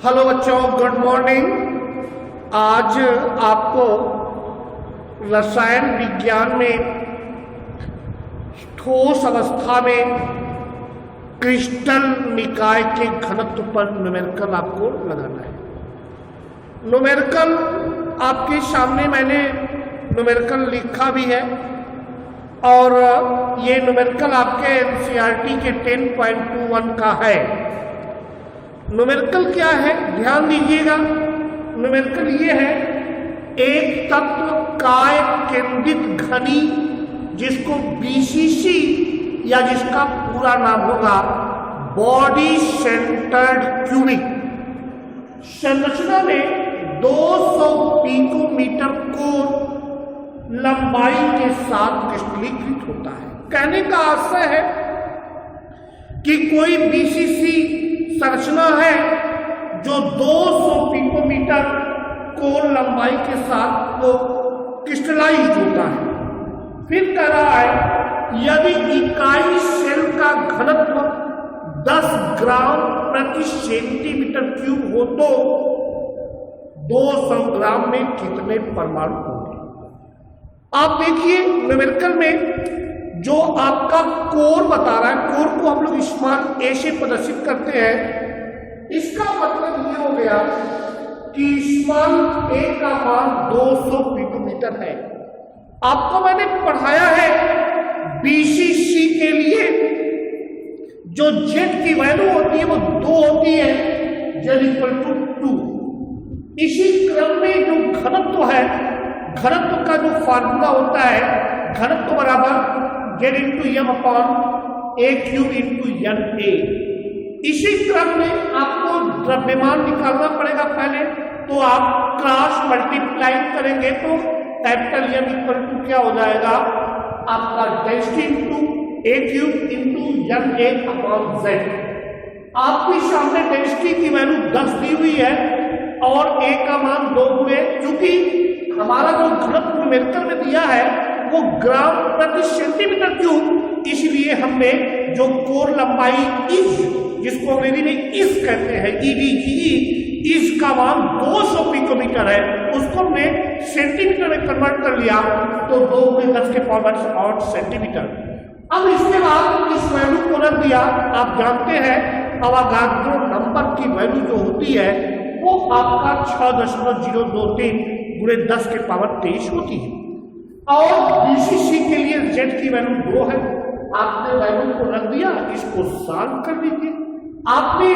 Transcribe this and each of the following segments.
Hello बच्चों, good morning. आज आपको रसायन विज्ञान में ठोस अवस्था में क्रिस्टल निकाय के घनत्व पर न्यूमेरिकल आपको लगाना है। न्यूमेरिकल आपके सामने मैंने न्यूमेरिकल लिखा भी है और ये न्यूमेरिकल आपके एनसीईआरटी के 10.21 का है। न्यूमेरिकल क्या है, ध्यान दीजिएगा। न्यूमेरिकल ये है, एक तत्व काय केंद्रित घनी जिसको बीसीसी या जिसका पूरा नाम होगा बॉडी सेंटर्ड क्यूबिक संरचना में 200 पिकोमीटर कोर लंबाई के साथ क्रिस्टलीकृत होता है। कहने का आशय है कि कोई बीसीसी संरचना है जो 200 पिकोमीटर कोर लंबाई के साथ वो क्रिस्टलाइज होता है। फिर कह रहा है यदि इकाई सेल का घनत्व 10 ग्राम प्रति सेंटीमीटर क्यूब हो तो 200 ग्राम में कितने परमाणु होंगे। आप देखिए न्यूमेरिकल में जो आपका कोर बता रहा है, कोर को हम लोग स्मॉल ए से प्रदर्शित करते हैं। इसका मतलब ये हो गया कि स्मॉल ए का मान 200 पिकोमीटर है। आपको मैंने पढ़ाया है बीसीसी के लिए जो जेड की वैल्यू होती है वो 2 होती है, जेड इक्वल टू 2। इसी क्रम में जो घनत्व है, घनत्व का जो फार्मूला होता है, घनत्व बराबर Z into M upon A cube into N A. इसी क्रम में आपको द्रव्यमान निकालना पड़ेगा पहले, तो आप क्रॉस मल्टीप्लाई करेंगे तो कैपिटल एम इक्वल टू क्या हो जाएगा आपका density into A cube into N A upon Z. आपके सामने डेंसिटी की वैल्यू 10 दी हुई है और ए का मान 2 हुए। चूंकि हमारा जो घनत्व न्यूमेरिकल में दिया है वो ग्राम प्रति सेंटीमीटर क्यूब, इसलिए हमने जो कोर लंबाई इज, जिसको अंग्रेजी में इज कहते हैं, इज का मान 200 पिकोमीटर है, उसको हमने सेंटीमीटर में कन्वर्ट कर लिया तो 2 में 10 के पावर 8 सेंटीमीटर। अब इसके बाद इस वैल्यू को रख दिया। आप जानते हैं अवागाद्रो नंबर की वैल्यू जो होती है वो आपका 6.023 गुणे 10 के पावर 23 होती है और बीसीसी के लिए जेड की वैल्यू 2 है। आपने वैल्यू को रख दिया, इसको सॉल्व कर लीजिए। आपने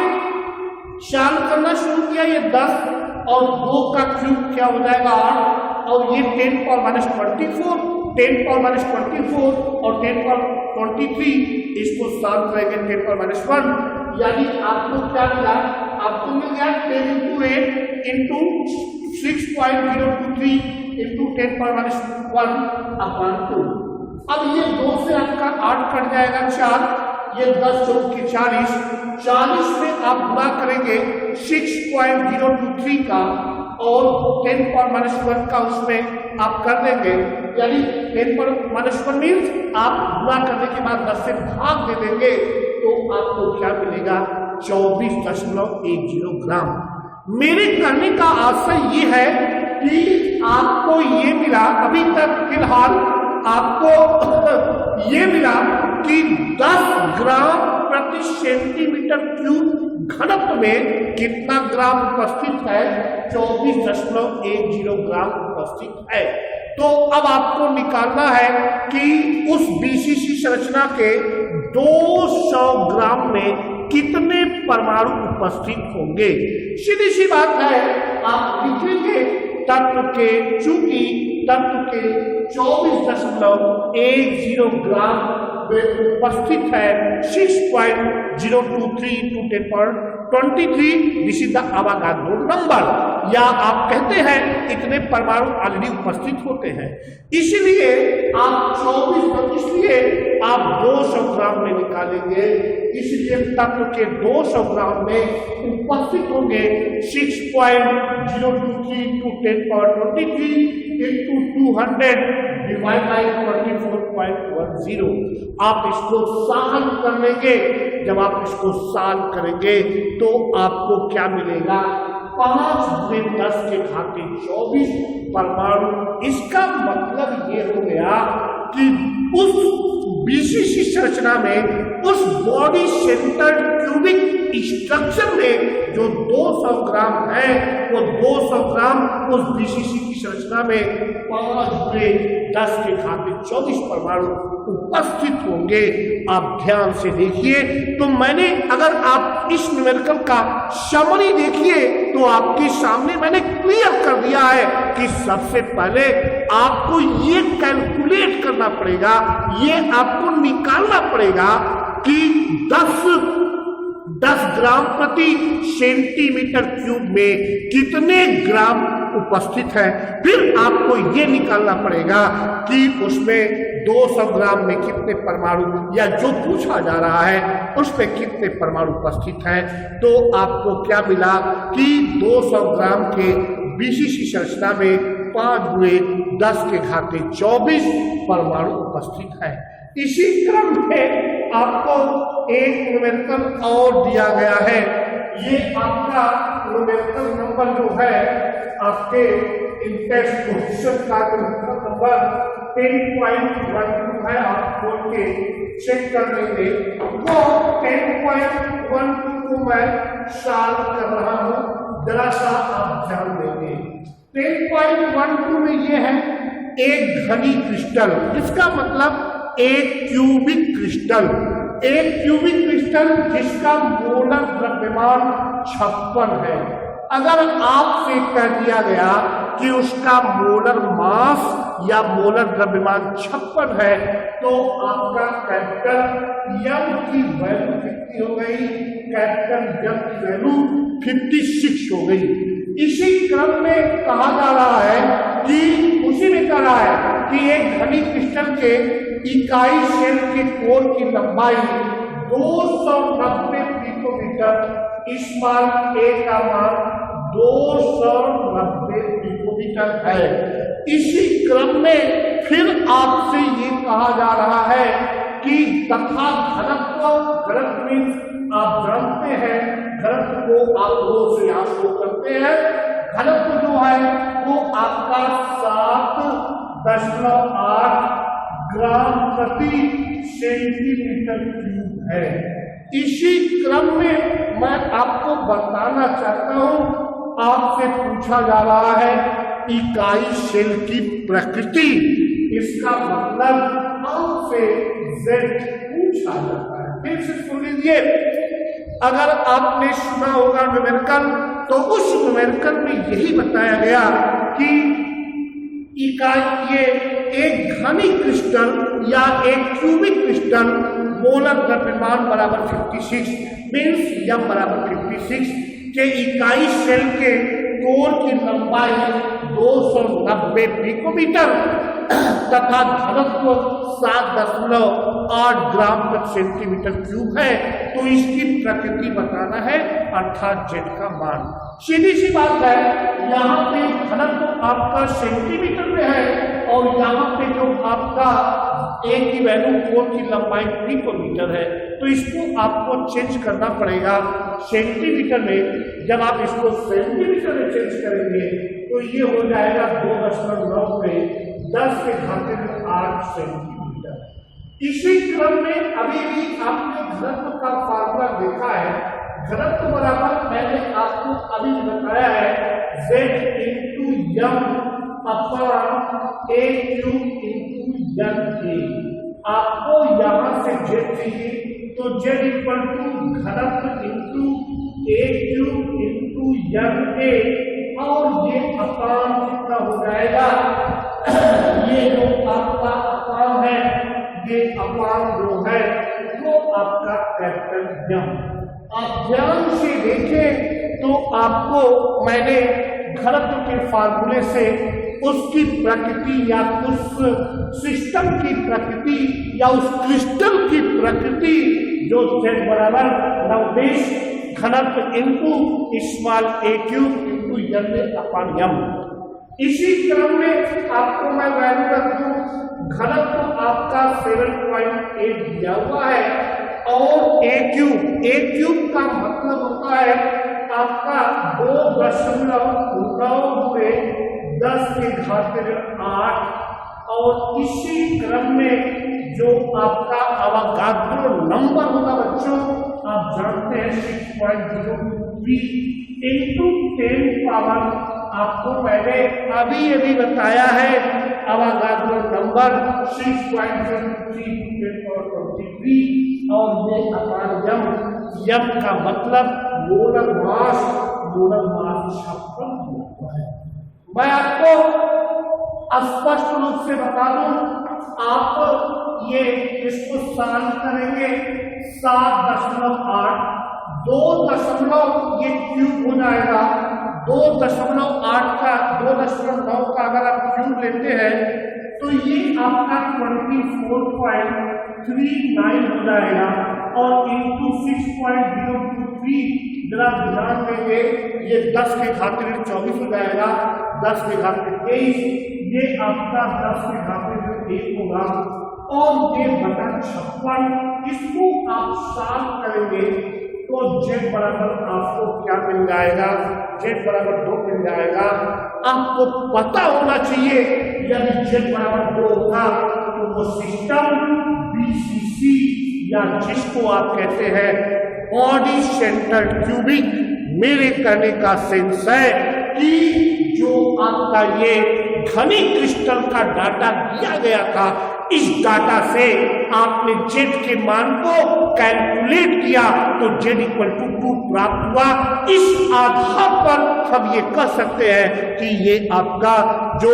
सॉल्व करना शुरू किया, ये 10 और 2 का क्यूब क्या हो जाएगा 8 और ये 10 पावर माइनस 24, 10 पावर माइनस 24 और 10 पावर 23। इसको सॉल्व करेंगे 10 पावर माइनस 1, यानी आपको क्या मिला, आपको मिल गया 10 into 8 into 6.023 into 10 power minus 1 upon 2। अब ये 2 से आपका 8 कट जाएगा 4, ये 10 चौक के 40 में आप गुणा करेंगे 6.023 का और 10 पावर माइनस 1 का उसमें आप कर देंगे, यानी 10 पावर माइनस 1 मीन्स आप गुणा करने के बाद 10 से भाग दे देंगे तो आपको क्या मिलेगा 24.10 ग्राम। मेरे करने का आशय ये है कि आपको ये मिला, अभी तक फिलहाल आपको ये मिला कि 10 ग्राम प्रति सेंटीमीटर क्यूब घनत्व में कितना ग्राम उपस्थित है, 24.10 ग्राम उपस्थित है। तो अब आपको निकालना है कि उस बीसीसी संरचना के 200 ग्राम में कितने परमाणु उपस्थित होंगे। सीधी सी बात है, आप लिखेंगे तत्व के, चूंकि तत्व के 24.10 ग्राम उपस्थित है 6.023 into 10 power 23, this is the Avogadro number, या आप कहते हैं इतने परमाणु ऑलरेडी उपस्थित होते हैं। इसलिए आप 200 ग्राम में निकालेंगे, इसलिए तत्व के 200 ग्राम में उपस्थित होंगे 6.023 into 10 power 23 into 200 divide by 24.10। आप इसको सॉल्व कर लेंगे। जब आप इसको सॉल्व करेंगे तो आपको क्या मिलेगा? 5×10⁻²⁴ परमाणु। इसका मतलब ये हो गया कि उस बीसीसी संरचना में, उस बॉडी सेंटर्ड क्यूबिक स्ट्रक्चर में जो 200 ग्राम है, वो 200 ग्राम उस बीसीसी की संरचना में 5×10⁻²⁴ परमाणु उपस्थित होंगे। आप ध्यान से देखिए। तो मैंने, अगर आप इस न्यूमेरिकल का समरी देखिए तो आपके सामने मैंने क्लियर कर दिया है कि सबसे पहले आपको ये कैलकुलेट करना पड़ेगा, ये आपको निकालना पड़ेगा कि 10 ग्राम प्रति सेंटीमीटर क्यूब में कितने ग्राम उपस्थित है। फिर आपको ये निकालना पड़ेगा कि उसमें 200 ग्राम में कितने परमाणु, या जो पूछा जा रहा है उसमें कितने परमाणु उपस्थित हैं। तो आपको क्या मिला कि 200 ग्राम के बीसीसी संरचना में 5×10⁻²⁴ परमाणु उपस्थित है। इसी क्रम में आपको एक न्यूमेरिकल और दिया गया है। ये आपका न्यूमेरिकल नंबर जो है, आपके इंडेक्स क्वेश्चन का नंबर 10.12 है। आप खोल के चेक कर लेंगे। वो 10.12 को मैं सॉल्व कर रहा हूं, जरा सा आप ध्यान देंगे। 10.12 में ये है एक घनी क्रिस्टल, इसका मतलब एक क्यूबिक क्रिस्टल। एक क्यूबिक क्रिस्टल जिसका मोलर द्रव्यमान 56 है। अगर आपसे कह दिया गया कि उसका मोलर मास या मोलर द्रव्यमान 56 है, तो आपका कैपिटल एम की वैल्यू कितनी हो गई? कैपिटल एम की वैल्यू 56 हो गई। इसी क्रम में कहा जा रहा है कि, उसी में कह रहा है कि एक घनी क्रिस्टल के इकाई शेल के कोर की लंबाई 290 पिकोमीटर, स्मॉल ए का मान 290 पिकोमीटर है। इसी क्रम में फिर आपसे ये कहा जा रहा है कि तथा घनत्व, घनत्व मीन्स आप जानते हैं, घनत्व को आप रो से आप को करते हैं। घनत्व जो है वो आपका 7.8 ग्राम प्रति सेंटीमीटर क्यूब है। इसी क्रम में मैं आपको बताना चाहता हूं, आपसे पूछा जा रहा है इकाई शेल की प्रकृति। इसका मतलब आपसे जेड पूछा जाता है। फिर से सुन लीजिए। अगर आपने सुना होगा न्यूमेरिकल, तो उस न्यूमेरिकल में यही बताया गया कि इकाई, ये एक घनी क्रिस्टल या एक क्यूबिक क्रिस्टल, मोलर द्रव्यमान बराबर 56 मीन्स एम बराबर 56 के इकाई शेल के कोर की लंबाई 290 पिकोमीटर तथा घनत्व 7.8 ग्राम प्रति सेंटीमीटर क्यूब है। तो इसकी प्रकृति बताना है, अर्थात जेड का मान। सीधी सी बात है, यहाँ पे घनत्व आपका सेंटीमीटर में है और यहाँ पे जो आपका ए की वैल्यू, कोर की लंबाई पिकोमीटर है। तो इसको आपको चेंज करना पड़ेगा सेंटीमीटर में। जब आप इसको सेंटीमीटर में चेंज करेंगे तो ये हो जाएगा 2.9 में 10⁸ सेंटीमीटर। इसी क्रम में अभी भी आपने घनत्व का फार्मूला देखा है। घनत्व बराबर मैंने आपको अभी बताया है Z into M upon A cube into N A. आपको यहां से Z चाहिए तो Z इक्वल टू घनत्व into A cube into N A, और ये अपान कितना हो जाएगा? ये जो आपका अपान है, ये अपान जो है वो आपका कैपिटल एम। आप ध्यान से देखें तो आपको मैंने घनत्व के फार्मूले से उसकी प्रकृति या उस सिस्टम की प्रकृति या उस क्रिस्टल की प्रकृति जो Z बराबर 90 घनत्व into small a cube into n upon m, इसी क्रम में आपको मैं वैल्यू रख दूं, घनत्व तो आपका 7.8 दिया हुआ है और ए क्यूब का मतलब होता है आपका 2.9 में 10 के घात 8 और इसी क्रम में जो आपका अवगाद्रो नंबर होगा बच्चों आप जानते हैं 6.023 इंटू 10 पावर आपको मैंने अभी बताया है अवगाद्रो नंबर 6.023 और ये अपान यम का मतलब मोलर मास 56 है। मैं आपको स्पष्ट रूप से बता दूं, आप ये इसको सॉल्व करेंगे 7.8 2 ये क्यूब हो जाएगा 2.8 का 2.9 का अगर आप क्यूब लेते हैं तो ये आपका 24.39 हो जाएगा और इंटू 6.023 जरा ध्यान देंगे ये 10 के घात 24 हो जाएगा 10 के घात 23 ये आपका 10 के घात 1 होगा और ये बटा 56 इसको आप सॉल्व करेंगे तो z बराबर आपको क्या मिल जाएगा, z बराबर 2 मिल जाएगा। आपको पता होना चाहिए यदि z बराबर 2 होगा तो वो सिस्टम बीसीसी या जिसको आप कहते हैं बॉडी सेंटर क्यूबिक, मेरे कहने का सेंस है कि जो आपका ये घनी क्रिस्टल का डाटा दिया गया था इस डाटा से आपने z के मान को कैलकुलेट किया तो z = 2 प्राप्त हुआ। इस आधार पर हम ये कह सकते हैं कि ये आपका जो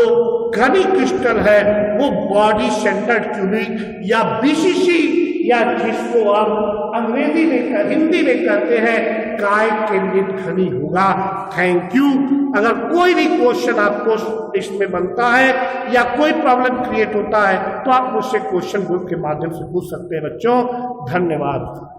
घनी क्रिस्टल है वो बॉडी सेंटर्ड क्यूबिक या बीसीसी या जिसको आप अंग्रेजी में हिंदी में कहते हैं काय केंद्रित घनी होगा। Thank you. अगर कोई भी क्वेश्चन आपको इसमें बनता है या कोई प्रॉब्लम क्रिएट होता है तो आप मुझसे क्वेश्चन ग्रुप के माध्यम से पूछ सकते हैं बच्चों। धन्यवाद।